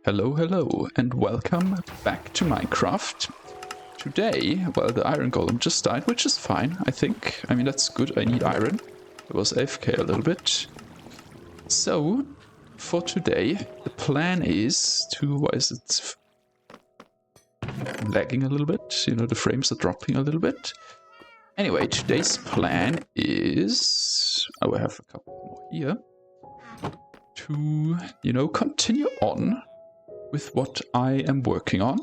Hello, hello, and welcome back to Minecraft. Today, well, the iron golem just died, which is fine, I think. I mean, that's good, I need iron. It was AFK a little bit. So, for today, the plan is to... why is it lagging a little bit? You know, the frames are dropping a little bit. Anyway, today's plan is... oh, I have a couple more here. To, you know, continue on with what I am working on,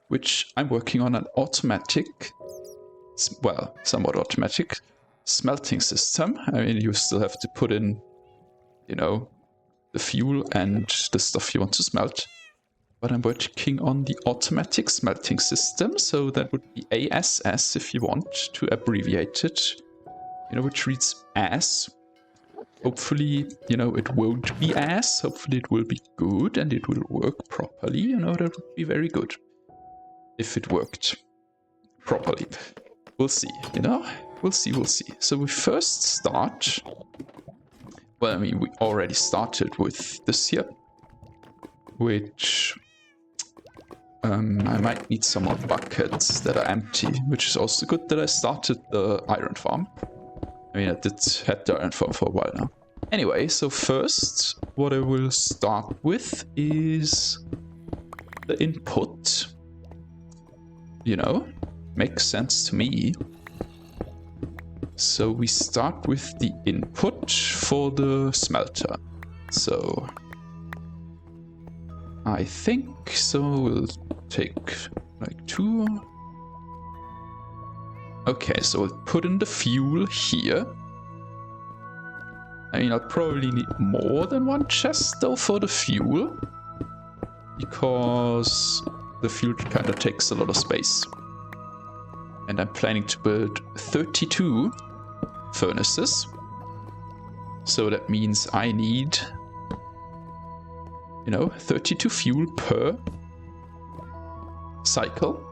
which I'm working on an automatic, well, somewhat automatic smelting system. I mean, you still have to put in, you know, the fuel and the stuff you want to smelt. But I'm working on the automatic smelting system, so that would be ASS if you want to abbreviate it, you know, which reads as. Hopefully, you know, it won't be ass. Hopefully it will be good and it will work properly. You know, that would be very good. If it worked properly. We'll see, you know? We'll see, we'll see. So we first start... well, I mean, we already started with this here. Which... I might need some more buckets that are empty. Which is also good that I started the iron farm. I mean, I had the iron farm for a while now. Anyway, so first, what I will start with is the input. You know, makes sense to me. So we start with the input for the smelter. So I think so. We'll take like 2. Okay, so we'll put in the fuel here. I mean, I'll probably need more than 1 chest though for the fuel. Because the fuel kind of takes a lot of space. And I'm planning to build 32 furnaces. So that means I need, you know, 32 fuel per cycle.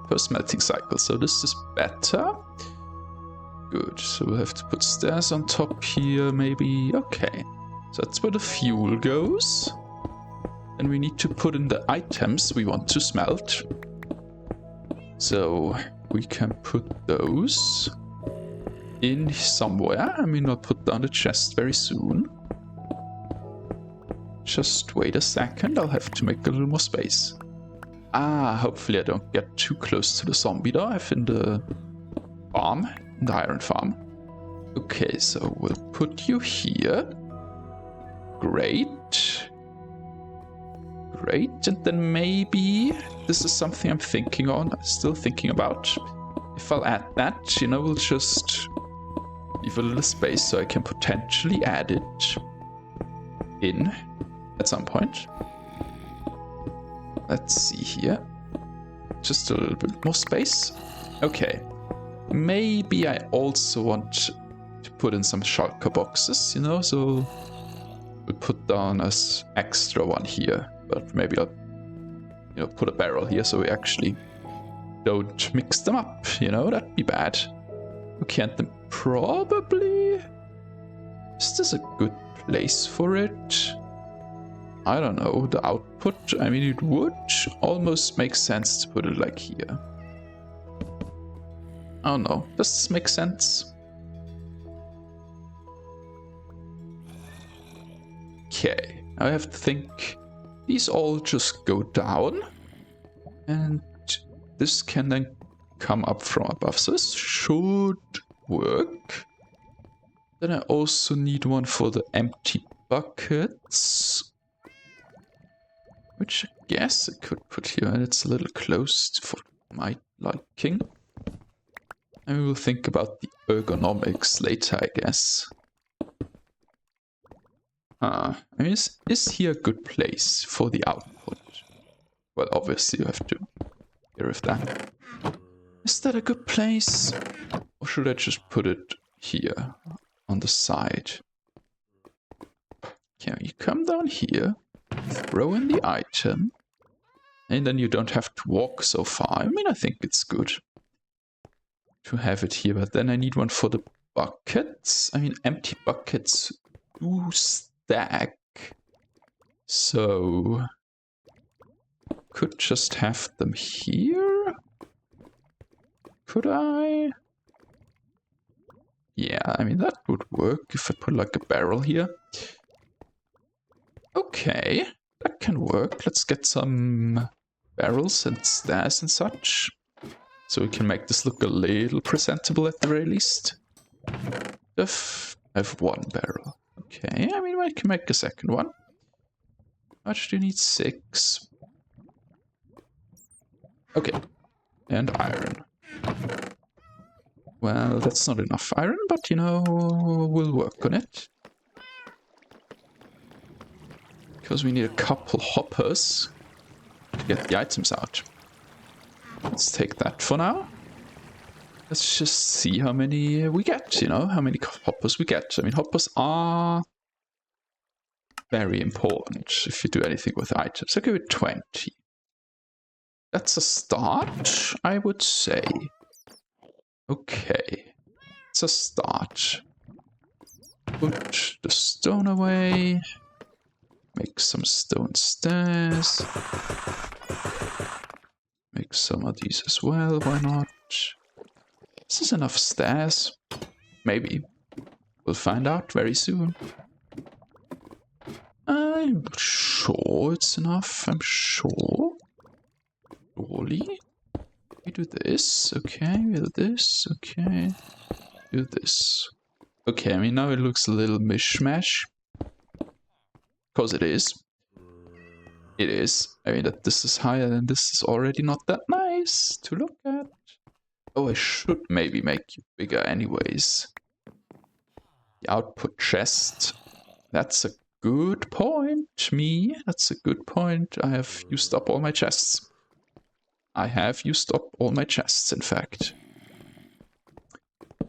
Per smelting cycle, so this is better. Good, so we'll have to put stairs on top here, maybe. Okay, so that's where the fuel goes. And we need to put in the items we want to smelt. So we can put those in somewhere. I mean, I'll put down the chest very soon. Just wait a second, I'll have to make a little more space. Ah, hopefully I don't get too close to the zombie dive in the farm, in the iron farm. Okay, so we'll put you here. Great. Great, and then maybe this is something I'm thinking on, still thinking about. If I'll add that, you know, we'll just leave a little space so I can potentially add it in at some point. Let's see here. Just a little bit more space. Okay. Maybe I also want to put in some shulker boxes, you know, so we'll put down as extra one here. But maybe I'll, you know, put a barrel here so we actually don't mix them up, you know, that'd be bad. Okay, and then probably... is this a good place for it? I don't know, the output, I mean, it would almost make sense to put it like here. I don't know, does this make sense? Okay, I have to think, these all just go down, and this can then come up from above, so this should work. Then I also need one for the empty buckets. Which I guess I could put here, and it's a little close for my liking. And we will think about the ergonomics later, I guess. I mean, is here a good place for the output? Well, obviously you have to get rid of that. Is that a good place? Or should I just put it here, on the side? Can you come down here? Throw in the item, and then you don't have to walk so far. I mean, I think it's good to have it here, but then I need one for the buckets. I mean, empty buckets do stack. So could just have them here. Could I? Yeah, I mean, that would work if I put like a barrel here. Okay, that can work. Let's get some barrels and stairs and such, so we can make this look a little presentable at the very least. I have one barrel. Okay, I mean, I can make a second one. How much do you need? 6. Okay, and iron. Well, that's not enough iron, but you know, we'll work on it. Because we need a couple hoppers to get the items out. Let's take that for now. Let's just see how many we get, you know, how many hoppers we get. I mean, hoppers are very important if you do anything with items. I'll give it 20. That's a start, I would say. Okay, it's a start. Put the stone away. Make some stone stairs. Make some of these as well, why not? Is this enough stairs? Maybe. We'll find out very soon. I'm sure it's enough, I'm sure. Surely. We do this, okay, we do this, okay. Do this. Okay, I mean, now it looks a little mishmash. Because it is. It is. I mean, that this is higher than this is already not that nice to look at. Oh, I should maybe make you bigger anyways. The output chest. That's a good point, me. That's a good point. I have used up all my chests. I have used up all my chests, in fact.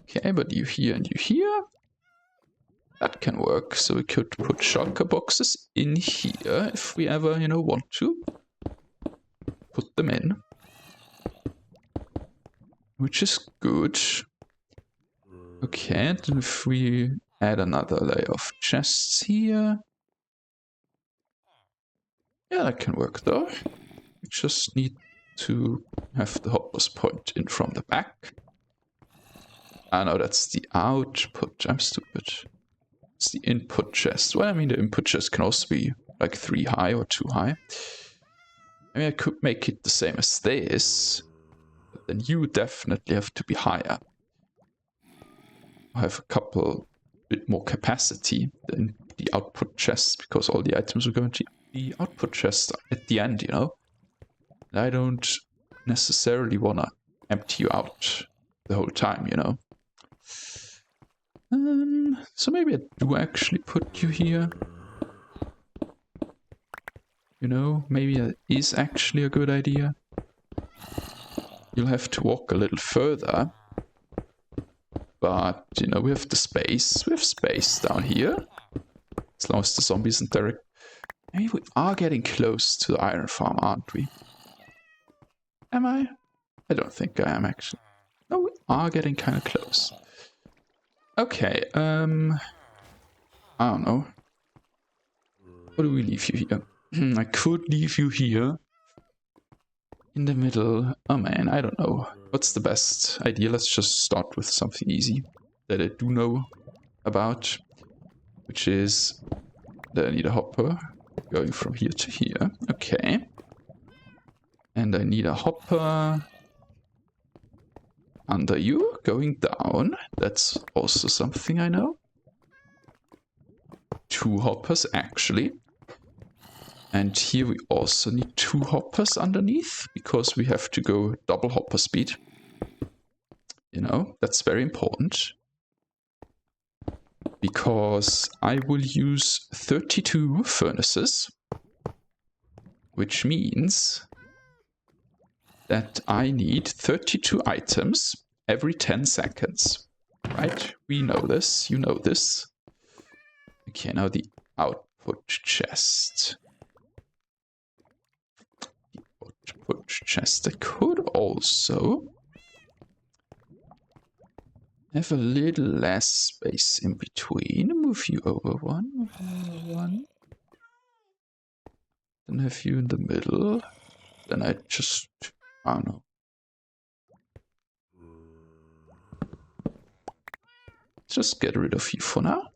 Okay, but you here and you here. That can work. So we could put shulker boxes in here if we ever, you know, want to. Put them in. Which is good. Okay, and then if we add another layer of chests here. Yeah, that can work though. We just need to have the hoppers point in from the back. Ah no, that's the output. I'm stupid. It's the input chest. Well, I mean, the input chest can also be like 3 high or 2 high. I mean, I could make it the same as this, but then you definitely have to be higher. I have a couple bit more capacity than the output chest because all the items are going to the output chest at the end, you know. And I don't necessarily want to empty you out the whole time, you know. So maybe I do actually put you here. You know, maybe that is actually a good idea. You'll have to walk a little further. But, you know, we have the space. We have space down here. As long as the zombies isn't direct. Maybe we are getting close to the iron farm, aren't we? Am I? I don't think I am, actually. No, we are getting kind of close. Okay, I don't know. What do we leave you here? I could leave you here. In the middle. Oh man, I don't know. What's the best idea? Let's just start with something easy that I do know about. Which is that I need a hopper going from here to here. Okay. And I need a hopper under you, going down. That's also something I know. 2 hoppers, actually. And here we also need 2 hoppers underneath, because we have to go double hopper speed. You know, that's very important. Because I will use 32 furnaces. Which means that I need 32 items every 10 seconds. Right? We know this. You know this. Okay, now the output chest. The output chest. I could also have a little less space in between. Move you over one. Move you over one. Then have you in the middle. then I just, I don't know. Just get rid of you for now.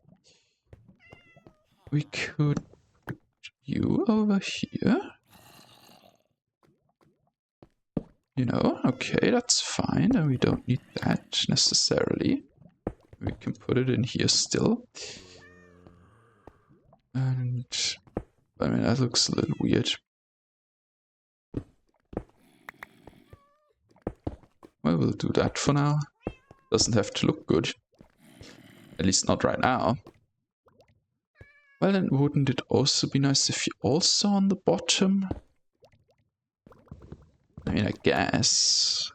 We could put you over here. You know, okay, that's fine, and we don't need that necessarily. We can put it in here still. And, I mean, that looks a little weird. Well, we'll do that for now. Doesn't have to look good. At least not right now. Well, then wouldn't it also be nice if you also on the bottom? I mean, I guess.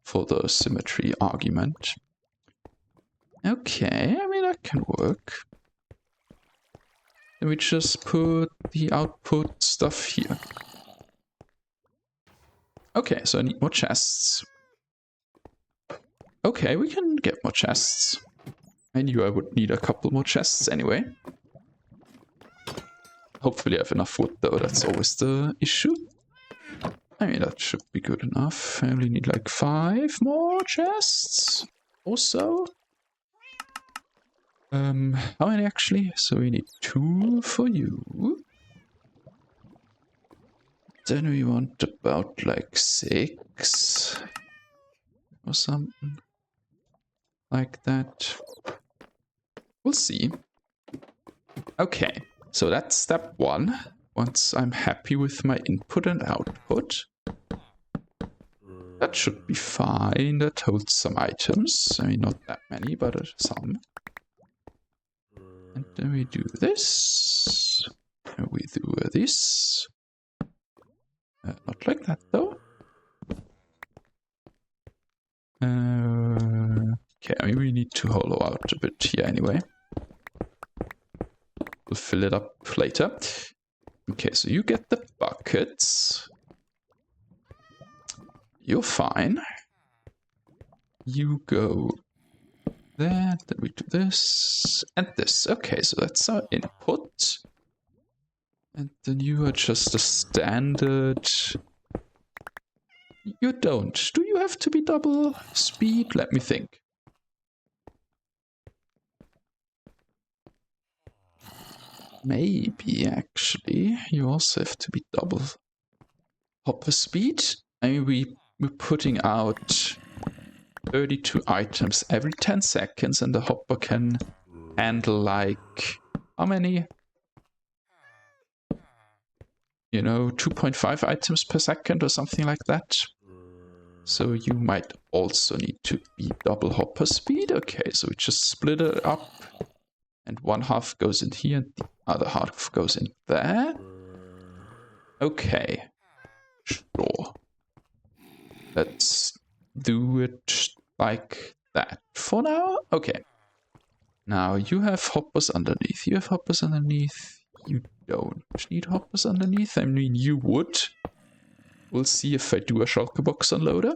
For the symmetry argument. Okay, I mean, that can work. Then we just put the output stuff here. Okay, so I need more chests. Okay, we can get more chests. I knew I would need a couple more chests anyway. Hopefully I have enough wood though, that's always the issue. I mean, that should be good enough. I only need like 5 more chests or so. How many actually? So we need 2 for you. Then we want about like 6 or something like that. We'll see. Okay, so that's step 1. Once I'm happy with my input and output. That should be fine. That holds some items. I mean, not that many, but some. And then we do this. And we do this. Not like that, though. Okay, I mean, we need to hollow out a bit here anyway. We'll fill it up later. Okay, so you get the buckets. You're fine. You go there, then we do this and this. Okay, so that's our input. And then you are just a standard. You don't. Do you have to be double speed? Let me think. Maybe, actually. You also have to be double hopper speed. I mean, we're putting out 32 items every 10 seconds, and the hopper can handle like, how many? You know, 2.5 items per second or something like that. So you might also need to be double hopper speed. Okay, so we just split it up. And one half goes in here and the other half goes in there. Okay. Sure. Let's do it like that for now. Okay. Now you have hoppers underneath. You have hoppers underneath. You don't need hoppers underneath. I mean, you would. We'll see if I do a shulker box unloader.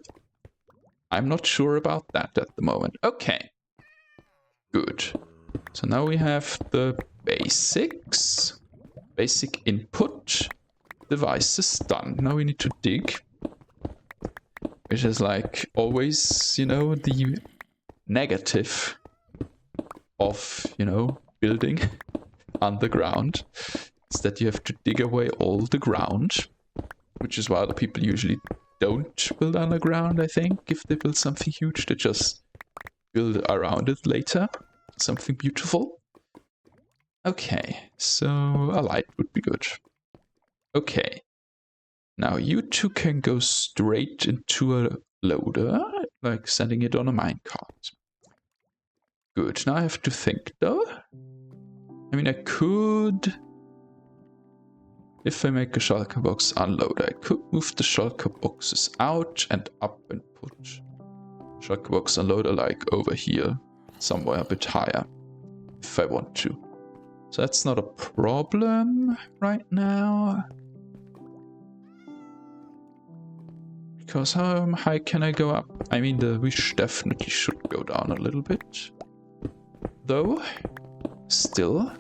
I'm not sure about that at the moment. Okay. Good. So now we have the basics. Basic input devices done. Now we need to dig. Which is like always, you know, the negative of, you know, building underground. Is that you have to dig away all the ground. Which is why other people usually don't build underground, I think. If they build something huge, they just build around it later. Something beautiful. Okay, so a light would be good. Okay. Now you two can go straight into a loader, like sending it on a minecart. Good, now I have to think though. I mean, I could... If I make a shulker box unloader, I could move the shulker boxes out and up and put shulker box unloader like over here, somewhere a bit higher, if I want to. So that's not a problem right now. Because how high can I go up? I mean, the wish definitely should go down a little bit. Though, still.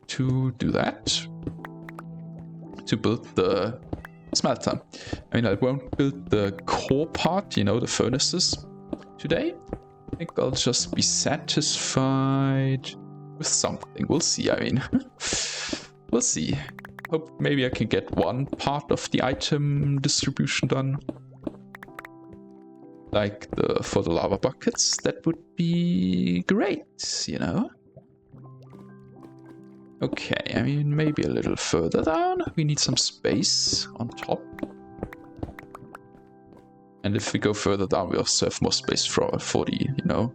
To do that. to build the smelter. I mean, I won't build the core part, you know, the furnaces today. I think I'll just be satisfied with something. We'll see, I mean. We'll see. Hope maybe I can get one part of the item distribution done. Like for the lava buckets. That would be great, you know? Okay, I mean, maybe a little further down. We need some space on top. And if we go further down, we also have more space for the, you know,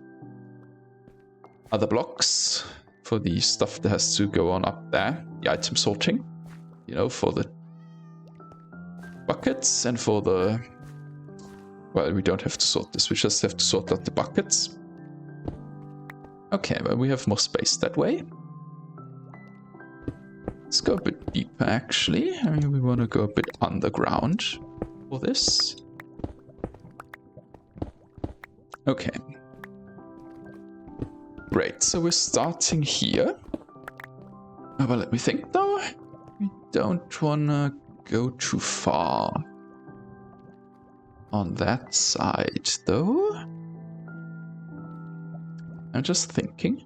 other blocks. For the stuff that has to go on up there. The item sorting. You know, for the buckets and for the... Well, we don't have to sort this. We just have to sort out the buckets. Okay, well, we have more space that way. Let's go a bit deeper, actually. I mean, we want to go a bit underground for this. Okay. Great, so we're starting here. Oh, well, let me think, though. We don't want to go too far on that side, though. I'm just thinking.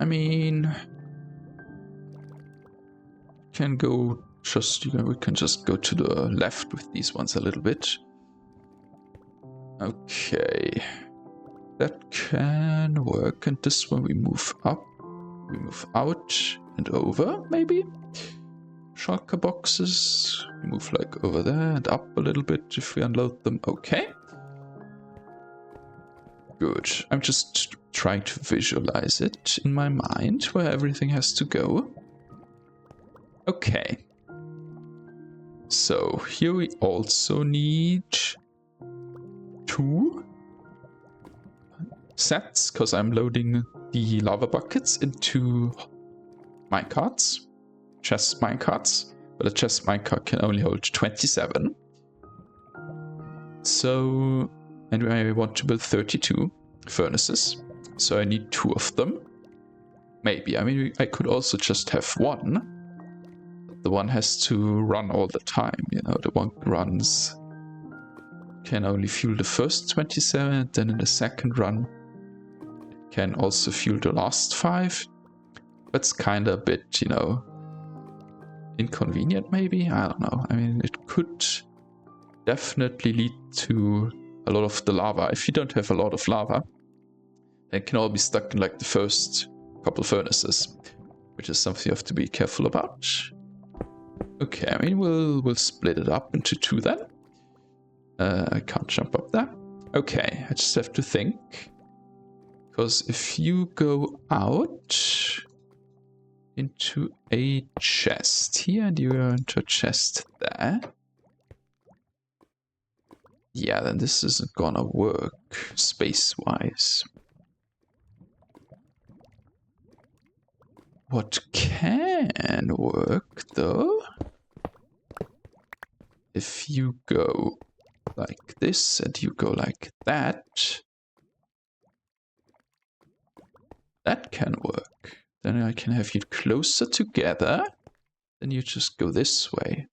I mean, can go just, you know, we can just go to the left with these ones a little bit. Okay, that can work. And this one we move up, we move out and over, maybe. Shulker boxes, we move like over there and up a little bit if we unload them. Okay. Good. I'm just trying to visualize it in my mind where everything has to go. Okay. So here we also need 2 sets because I'm loading the lava buckets into minecarts, chest minecarts, but a chest minecart can only hold 27. So, and I want to build 32 furnaces, so I need 2 of them. Maybe, I mean, I could also just have 1. The one has to run all the time, you know, the one runs, can only fuel the first 27, and then in the second run, it can also fuel the last 5. That's kind of a bit, you know, inconvenient maybe, I don't know. I mean, it could definitely lead to a lot of the lava. If you don't have a lot of lava, it can all be stuck in like the first couple furnaces, which is something you have to be careful about. Okay, I mean, we'll split it up into 2 then. I can't jump up there. Okay, I just have to think. Because if you go out into a chest here and you go into a chest there. Yeah, then this isn't gonna work space-wise. What can work, though, if you go like this and you go like that, that can work. Then I can have you closer together, then you just go this way.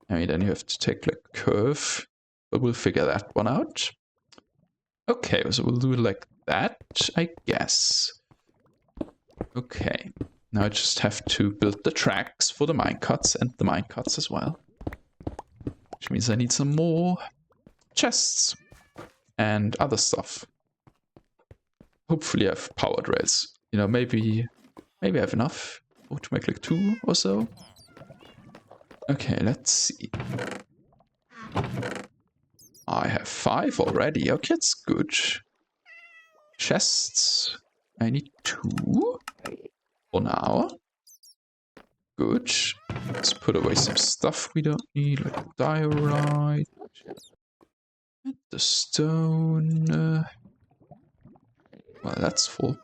I mean, then you have to take like a curve, but we'll figure that one out. Okay, so we'll do it like that, I guess. Okay, now I just have to build the tracks for the minecarts and the minecarts as well. Which means I need some more chests and other stuff. Hopefully I have powered rails. You know, maybe I have enough to make like 2 or so. Okay, let's see. I have 5 already. Okay, that's good. Chests. I need 2 for now. Good. Let's put away some stuff we don't need, like diorite and the stone. Well, that's full.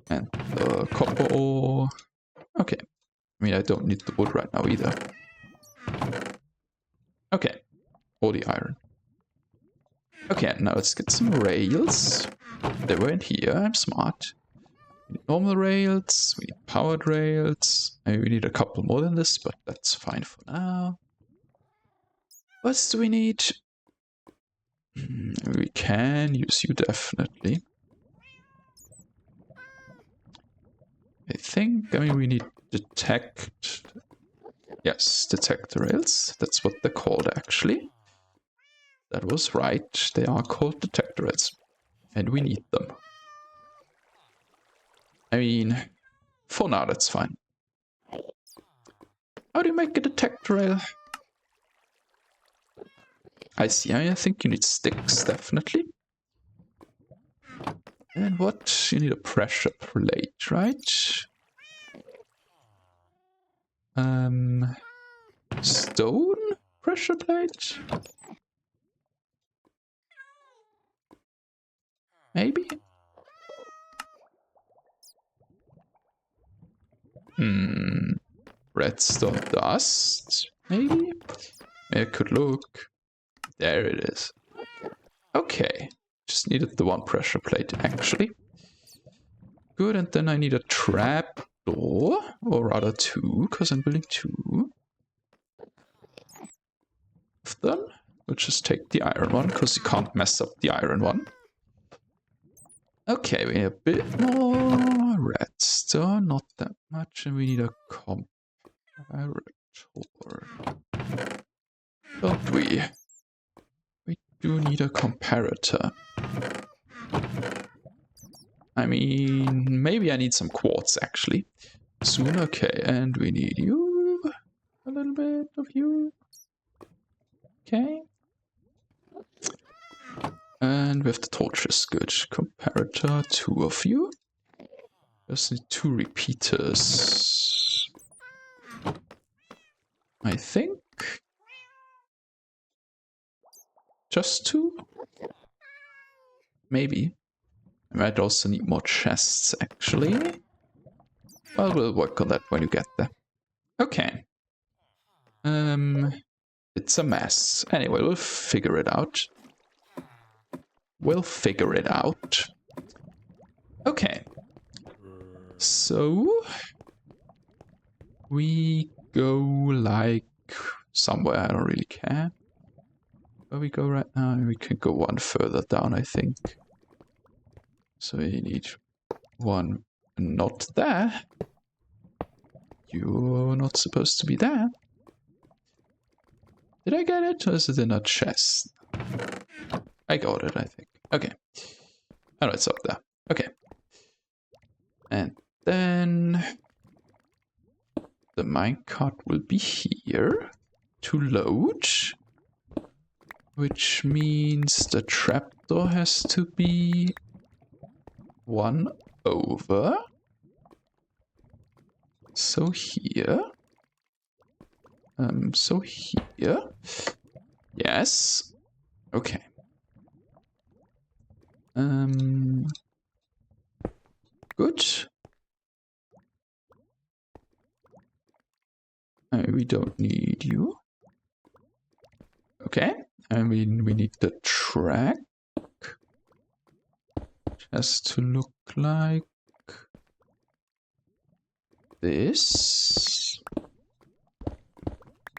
And the copper ore. Okay. I mean, I don't need the wood right now either. Okay. Or the iron. Okay, now let's get some rails. They were in here. I'm smart. We need normal rails. We need powered rails. Maybe we need a couple more than this, but that's fine for now. What else do we need? We can use you definitely. I think, I mean, we need detect. Yes, detector rails. That's what they're called, actually. That was right. They are called detector rails. And we need them. I mean, for now, that's fine. How do you make a detector rail? I see. I think you need sticks, definitely. And what? You need a pressure plate, right? Stone pressure plate? Maybe? Redstone dust? Maybe? I could look. There it is. Okay. Just needed the one pressure plate, actually. Good, and then I need a trap door, or rather two, because I'm building two of them. We'll just take the iron one, because you can't mess up the iron one. Okay, we need a bit more redstone, not that much, and we need a comparator. Don't we? We do need a comparator. I mean, maybe I need some quartz, actually. Soon, okay, and we need you. A little bit of you. Okay. And we have the torches, good. Comparator, two of you. Just need two repeaters. I think. Just two? Maybe. I might also need more chests, actually. Well, we'll work on that when you get there. Okay. It's a mess. Anyway, we'll figure it out. We'll figure it out. Okay. So we go like somewhere, I don't really care. Where we go right now, we can go one further down, I think. So we need one not there. You're not supposed to be there. Did I get it? Or is it in a chest? I got it, I think. Okay. Oh, no, it's up there. Okay. And then the minecart will be here to load, which means the trapdoor has to be one over. So here. So here. Yes. Okay. Good. We don't need you. Okay. I mean, we need the track. It has to look like this.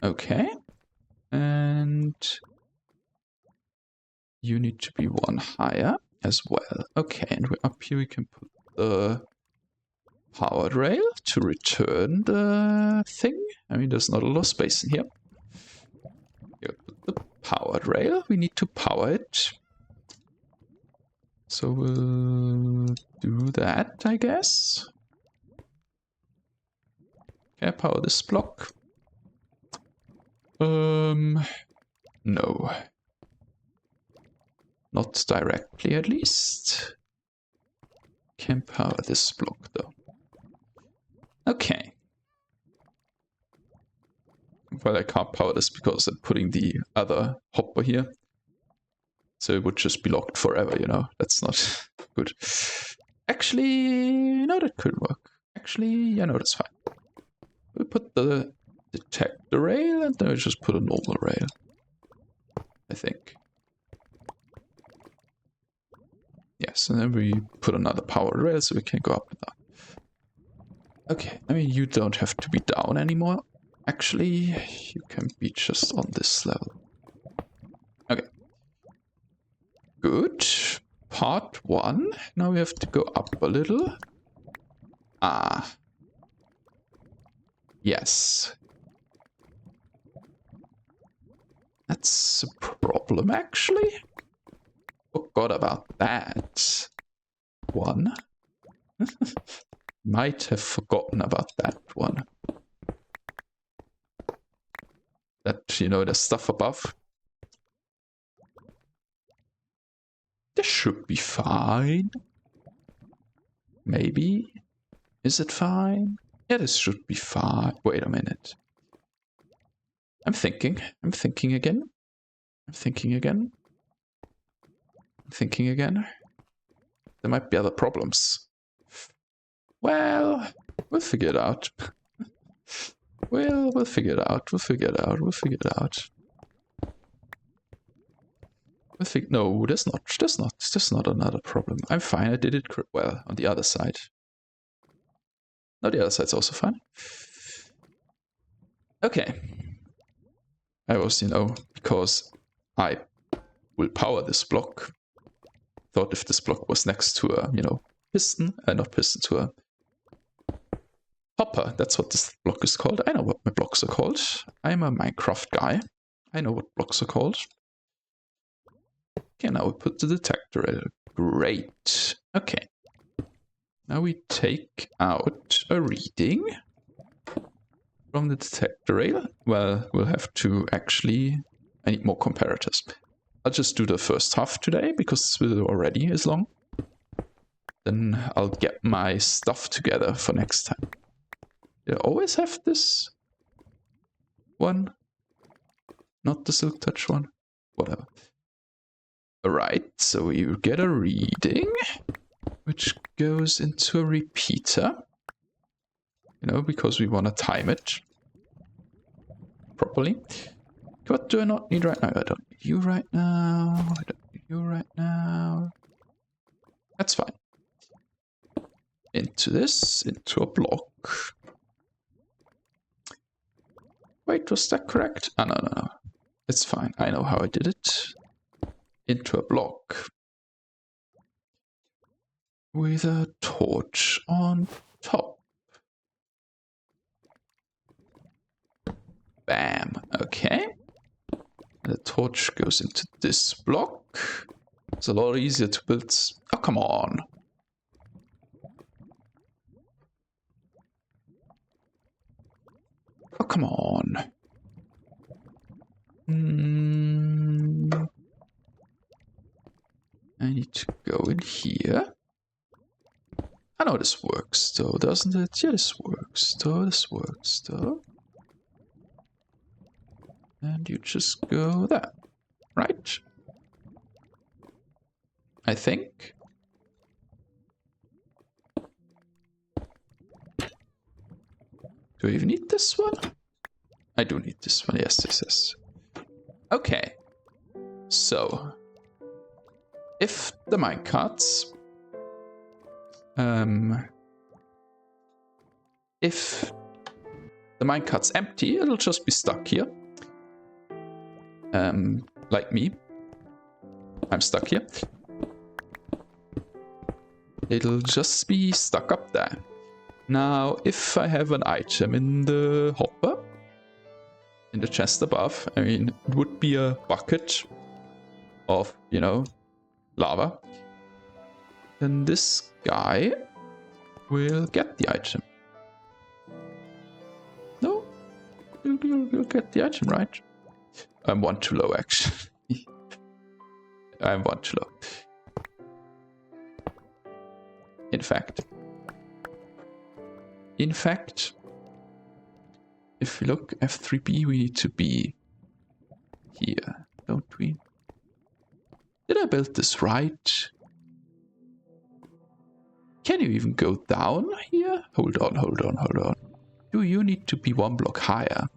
Okay. And you need to be one higher as well. Okay, and up here we can put the powered rail to return the thing. I mean, there's not a lot of space in here. Here, put the powered rail. We need to power it. So we'll do that, I guess. Can I power this block? No. Not directly, at least. Can power this block, though. Okay. Well, I can't power this because I'm putting the other hopper here. So it would just be locked forever, you know. That's not good. Actually, no, that could work. Actually, yeah, no, that's fine. We put the detector rail and then we just put a normal rail. I think. Yeah, Yes, and then we put another power rail so we can go up and down. Okay, I mean, you don't have to be down anymore. Actually, you can be just on this level. Okay. Good. Part 1. Now we have to go up a little. Ah. Yes. That's a problem, actually. Forgot about that one. Might have forgotten about that one. That, you know, the stuff above. This should be fine. Maybe. Is it fine? Yeah, this should be fine. Wait a minute. I'm thinking again. I'm thinking again. There might be other problems. Well, we'll figure it out. We'll figure it out. No, that's not another problem. I'm fine. I did it well on the other side. No, the other side's also fine. Okay. I was, you know, because I will power this block. Thought if this block was next to a, you know, piston, not piston, to a hopper. That's what this block is called. I know what my blocks are called. I'm a Minecraft guy. I know what blocks are called. Okay, now we put the detector in. Great. Okay. Now we take out a reading from the detector rail. Well, we'll have to actually... I need more comparators. I'll just do the first half today, because this video already is long. Then I'll get my stuff together for next time. Did I always have this one? Not the Silk Touch one? Whatever. Alright, so you get a reading, which goes into a repeater. You know, because we want to time it properly. What do I not need right now? I don't need you right now. I don't need you right now. That's fine. Into this, into a block. Wait, was that correct? Oh, no. It's fine. I know how I did it. Into a block. With a torch on top. Bam. Okay. And the torch goes into this block. It's a lot easier to build. Oh, come on. Oh, come on. I need to go in here. I know this works though, doesn't it? Yeah, this works though. And you just go there, right? I think. Do I even need this one? I do need this one, yes. Okay. So, if the minecarts... if the minecart's empty, it'll just be stuck here. Like me. I'm stuck here. It'll just be stuck up there. Now, if I have an item in the hopper, in the chest above, I mean, it would be a bucket of, you know, lava. Then this guy will get the item. No? You'll get the item, right? I'm one too low, actually. I'm one too low. In fact, if we look F3B, we need to be here, don't we? Did I build this right? Can you even go down here? Hold on. Do you need to be one block higher?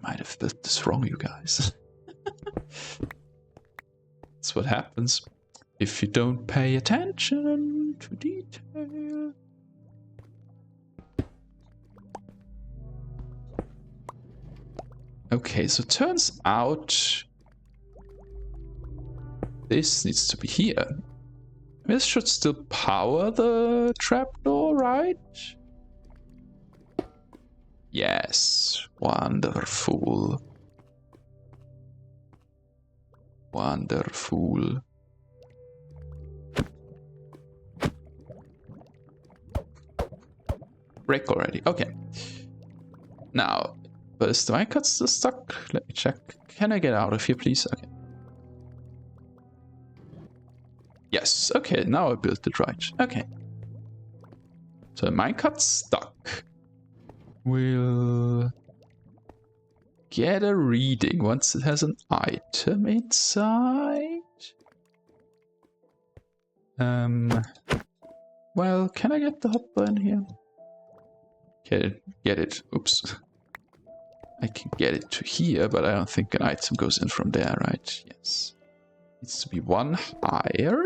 Might have built this wrong, you guys. That's what happens if you don't pay attention to detail. Okay, so turns out this needs to be here. This should still power the trapdoor, right? Yes, wonderful. Wonderful. Break already, okay. Now, but is the minecart still stuck? Let me check. Can I get out of here, please? Okay. Yes, okay, now I built it right. Okay. So the minecart's stuck. We'll get a reading once it has an item inside. Well, can I get the hopper in here? Get it. Oops. I can get it to here, but I don't think an item goes in from there, right? Yes. Needs to be one higher.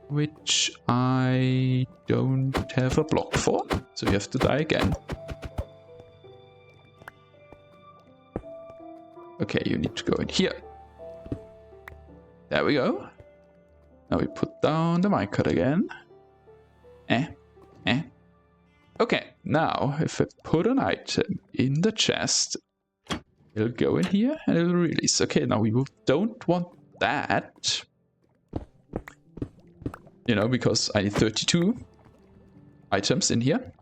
Which I don't have a block for, so you have to die again. Okay, you need to go in here. There we go. Now we put down the minecart again. Okay, now if I put an item in the chest, it'll go in here and it'll release. Okay, now we don't want that. You know, because I need 32 items in here.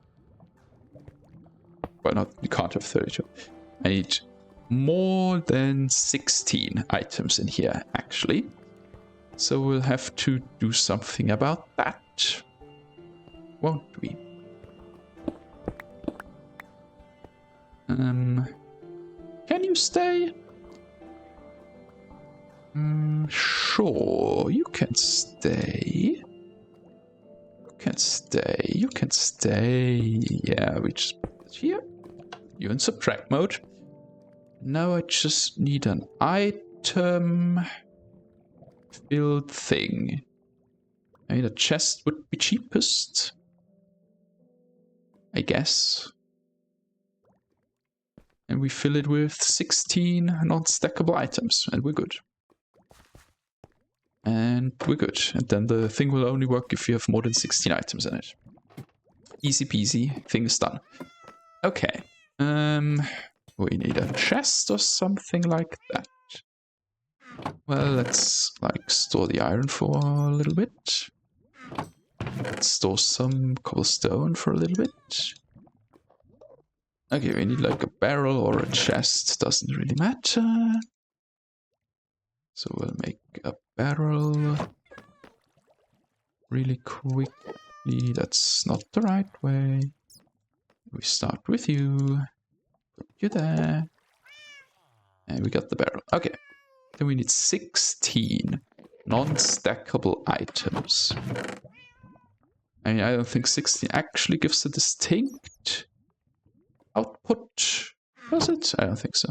Well, not, you can't have 32. I need more than 16 items in here, actually. So we'll have to do something about that. Won't we? Can you stay? Sure, you can stay. You can stay. Yeah, we just put it here. You're in subtract mode. Now I just need an item filled thing. I mean, a chest would be cheapest, I guess. And we fill it with 16 non-stackable items, and we're good. And we're good. And then the thing will only work if you have more than 16 items in it. Easy peasy, thing is done. Okay. We need a chest or something like that. Well, let's like store the iron for a little bit. Let's store some cobblestone for a little bit. Okay, we need like a barrel or a chest, doesn't really matter. So we'll make a barrel really quickly. That's not the right way. We start with you. Put you there. And we got the barrel. Okay. Then we need 16 non-stackable items. I mean, I don't think 16 actually gives a distinct output. Does it? I don't think so.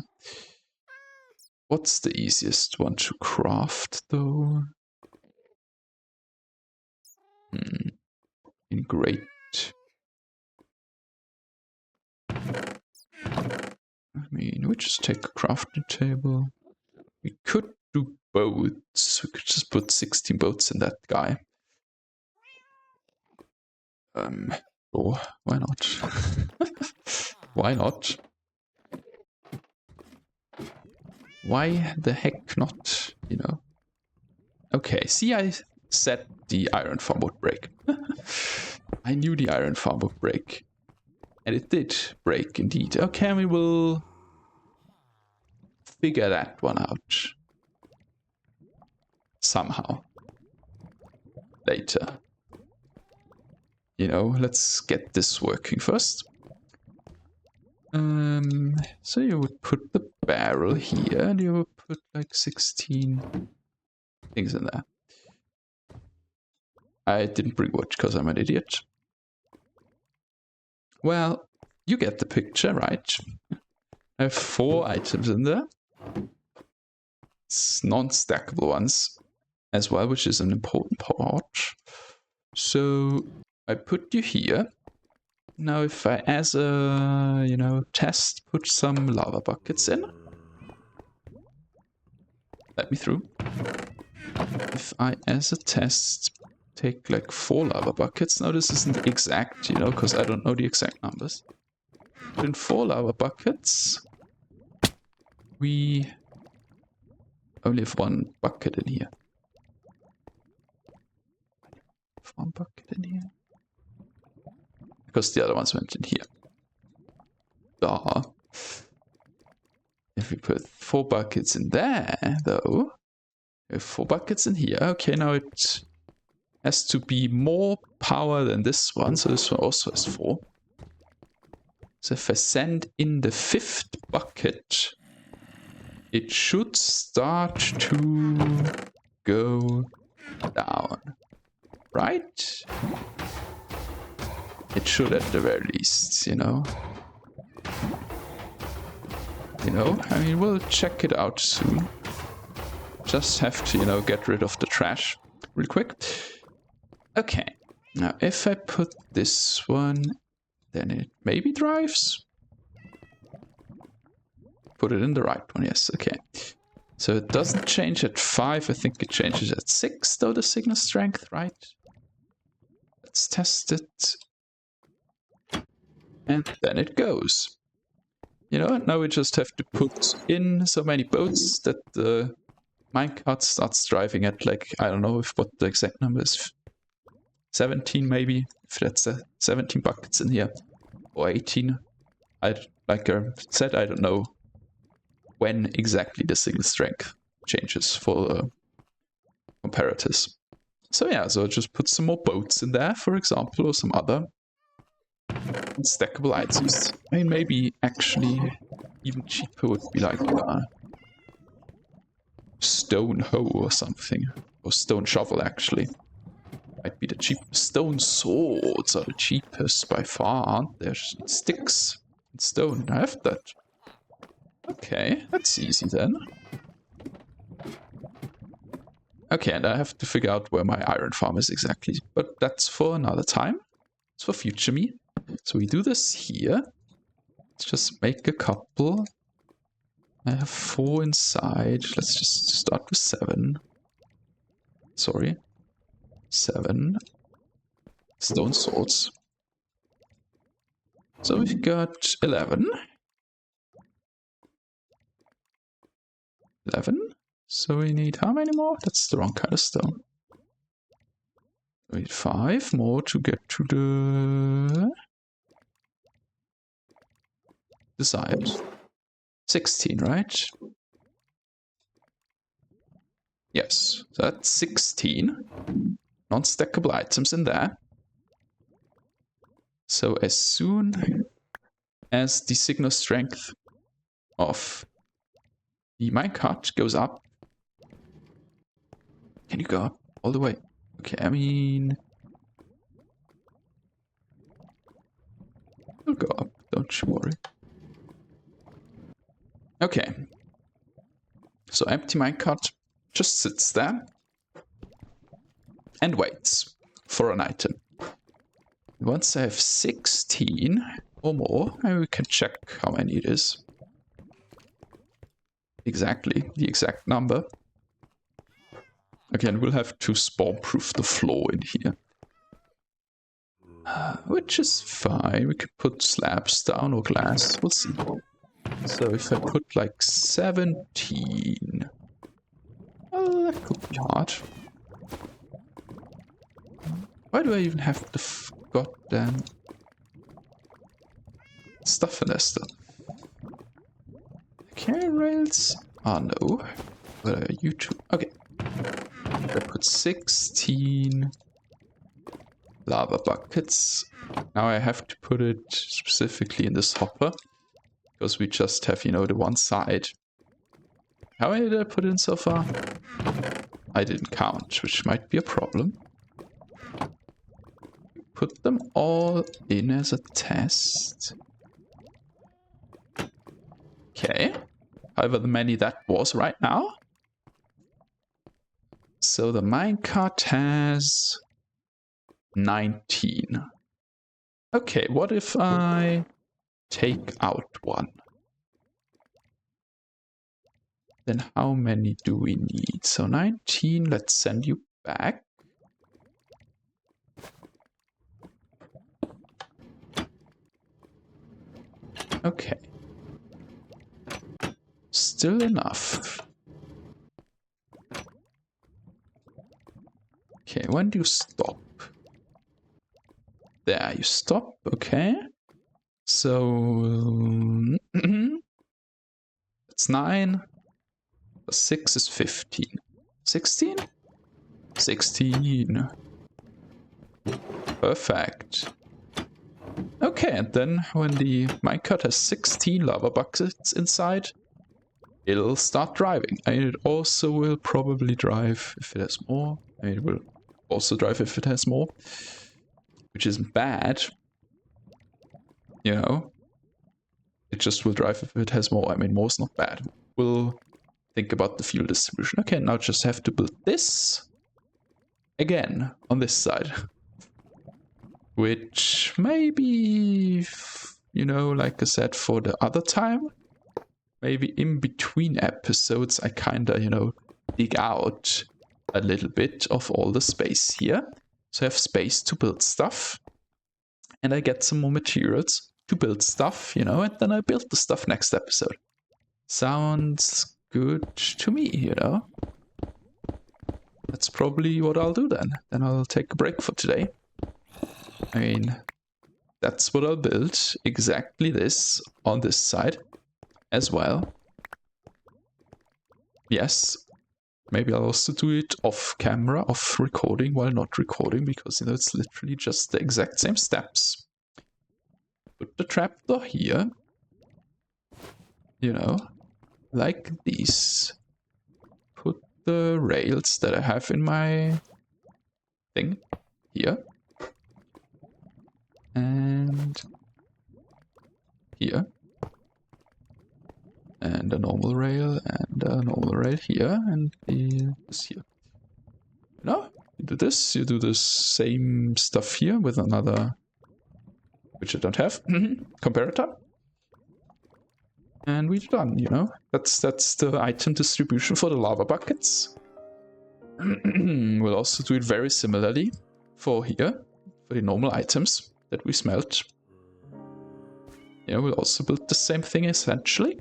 What's the easiest one to craft, though? Great. I mean, we just take a crafting table. We could do boats. We could just put 16 boats in that guy. Oh, why not? Why not? Why the heck not, you know? Okay, see, I said the iron farm would break. I knew the iron farm would break. And it did break, indeed. Okay, we will figure that one out. Somehow. Later. You know, let's get this working first. So you would put the barrel here, and you would put like 16 things in there. I didn't bring wood because I'm an idiot. Well, you get the picture, right? I have 4 items in there. non-stackable ones as well, which is an important part. So I put you here. Now if I, as a, test, put some lava buckets in. Let me through. If I, as a test, take like 4 lava buckets. Now this isn't exact, because I don't know the exact numbers. But in 4 lava buckets, we only have 1 bucket in here. 1 bucket in here. Because the other ones went in here. Duh. If we put 4 buckets in there, though, we have 4 buckets in here. Okay, now it has to be more power than this one, so this one also has 4. So if I send in the 5th bucket, it should start to go down, right? It should at the very least, I mean, we'll check it out soon. Just have to, get rid of the trash real quick. Okay, now if I put this one, then it maybe drives. Put it in the right one, yes, okay. So it doesn't change at 5, I think it changes at 6, though, the signal strength, right? Let's test it. And then it goes. Now we just have to put in so many boats that the minecart starts driving at, like, I don't know what the exact number is. 17 maybe, if that's 17 buckets in here. Or 18. Like I said, I don't know when exactly the signal strength changes for comparators. So yeah, so just put some more boats in there, for example, or some other stackable items. I mean, maybe actually even cheaper would be like a stone hoe or something. Or stone shovel, actually. Might be the cheapest. Stone swords are the cheapest by far, aren't there? Sticks and stone. I have that. Okay, that's easy then. Okay, and I have to figure out where my iron farm is exactly. But that's for another time. It's for future me. So we do this here. Let's just make a couple. I have 4 inside. Let's just start with 7. Sorry. 7 stone swords. So we've got 11. 11. So we need how many more? That's the wrong kind of stone. We need 5 more to get to the desired. 16, right? Yes, so that's 16 non-stackable items in there. So as soon as the signal strength of the minecart goes up, can you go up all the way? Okay, I mean, it'll go up, don't you worry. Okay, so empty minecart just sits there and waits for an item. Once I have 16 or more, maybe we can check how many it is. Exactly, the exact number. Again, we'll have to spawn-proof the floor in here. Which is fine. We could put slabs down or glass. We'll see. So if I put like 17... well, that could be hard. Why do I even have the goddamn stuff in there still? Carrier rails? Oh no. What are you two? Okay. I put 16 lava buckets. Now I have to put it specifically in this hopper, because we just have, you know, the one side. How many did I put in so far? I didn't count, which might be a problem. Put them all in as a test. Okay. However many that was right now. So the minecart has 19. Okay, what if I take out one? Then how many do we need? So 19, let's send you back. Okay. Still enough. Okay, when do you stop? There, you stop, okay. So... it's 9. 6 is 15. 16? 16. Perfect. Okay, and then when the minecart has 16 lava buckets inside, it'll start driving. And it also will probably drive if it has more. I mean, it will also drive if it has more. Which isn't bad. You know? It just will drive if it has more. I mean, more is not bad. We'll think about the fuel distribution. Okay, now just have to build this again on this side. Which maybe, you know, like I said for the other time, maybe in between episodes I kinda, you know, dig out a little bit of all the space here. So I have space to build stuff. And I get some more materials to build stuff, you know, and then I build the stuff next episode. Sounds good to me, you know. That's probably what I'll do then. Then I'll take a break for today. I mean, that's what I'll build. Exactly this on this side as well. Yes. Maybe I'll also do it off camera, off recording while not recording, because, you know, it's literally just the exact same steps. Put the trapdoor here. You know, like these. Put the rails that I have in my thing here. And here. And a normal rail and a normal rail here and this here. No, you do this, you do the same stuff here with another, which I don't have, comparator. And we're done, you know. That's the item distribution for the lava buckets. We'll also do it very similarly for here, for the normal items that we smelt. Yeah, we'll also build the same thing essentially.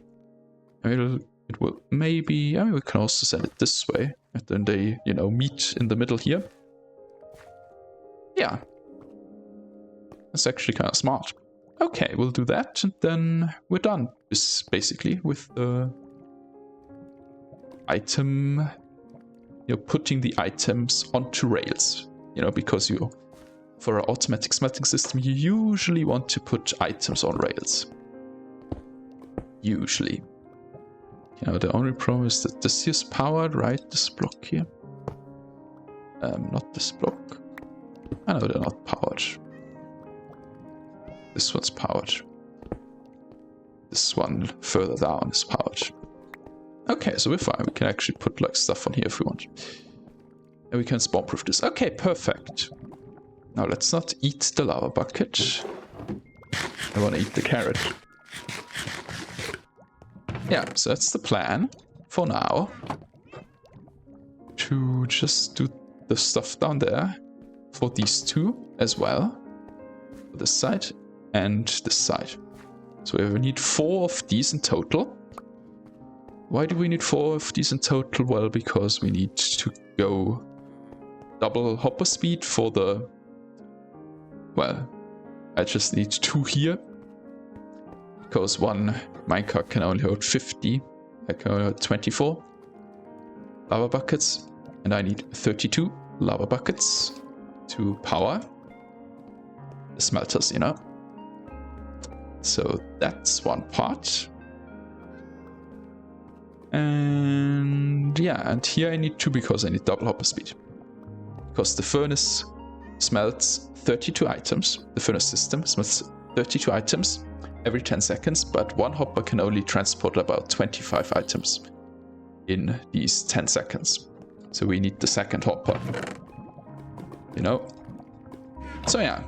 I mean, it will maybe, I mean, we can also send it this way, and then they, you know, meet in the middle here. Yeah. That's actually kind of smart. Okay, we'll do that, and then we're done. This basically with the item, you know, putting the items onto rails. You know, because you, for an automatic smelting system, you usually want to put items on rails. Usually. You know, the only problem is that this is powered, right? This block here. Not this block. I know they're not powered. This one's powered. This one further down is powered. Okay, so we're fine. We can actually put like stuff on here if we want. And we can spawn proof this. Okay, perfect. Now let's not eat the lava bucket. I want to eat the carrot. Yeah, so that's the plan for now. To just do the stuff down there for these two as well. For this side and this side. So we need 4 of these in total. Why do we need 4 of these in total? Well, because we need to go double hopper speed for the... Well, I just need 2 here. Because one minecart can only hold 50. I can only hold 24 lava buckets. And I need 32 lava buckets to power the smelters, you know. So that's one part. And yeah, and here I need 2 because I need double hopper speed. Because the furnace smelts 32 items. The furnace system smelts 32 items every 10 seconds, but one hopper can only transport about 25 items in these 10 seconds. So we need the second hopper. You know? So yeah.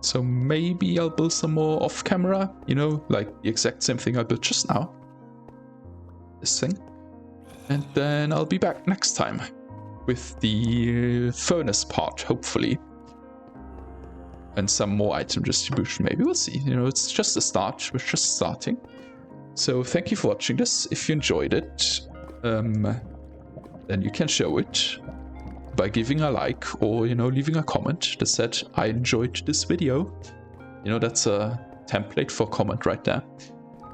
So maybe I'll build some more off camera, you know, like the exact same thing I built just now. This thing. And then I'll be back next time with the furnace part, hopefully. And some more item distribution, maybe, we'll see. You know, it's just a start, we're just starting. So thank you for watching this. If you enjoyed it, then you can show it by giving a like or, you know, leaving a comment that said, I enjoyed this video. You know, that's a template for comment right there.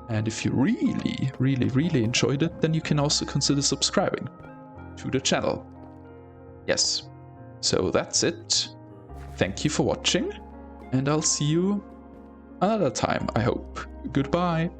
And if you really enjoyed it, then you can also consider subscribing to the channel. Yes. So that's it. Thank you for watching, and I'll see you another time, I hope. Goodbye.